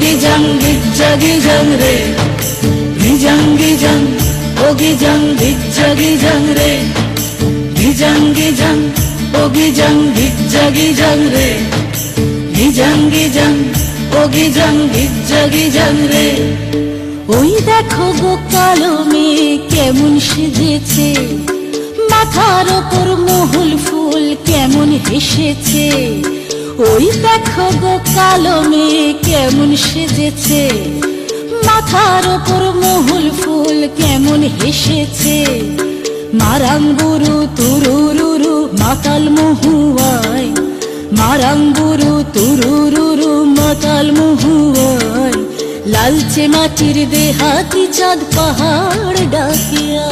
গিজাং গিজ্জা গিজাং রে, গিজাং গিজাং ও গিজাং গিজ্জা গিজাং রে, গিজাং গিজাং ও গিজাং গিজ্জা গিজাং রে, গিজাং গিজাং ও গিজাং গিজ্জা গিজাং রে। ওই দেখো গো কালো মেয়ে কেমন সেজেছে, মাথার ওপর মহুল ফুল কেমন হেসেছে। ওই দেখো গো কালো মেয়ে কেমন সেজেছে, মাথার ওপর মহুল ফুল কেমন হেসেছে। মারাঙ্গুরু তুরুরুরু মাতাল মহুয়ায়, মারাঙ্গুরু তুরুরুরু মাতাল মহুয়ায়। লালচে মাটির দেহাতি চাঁদ পাহাড় ডাকিয়া।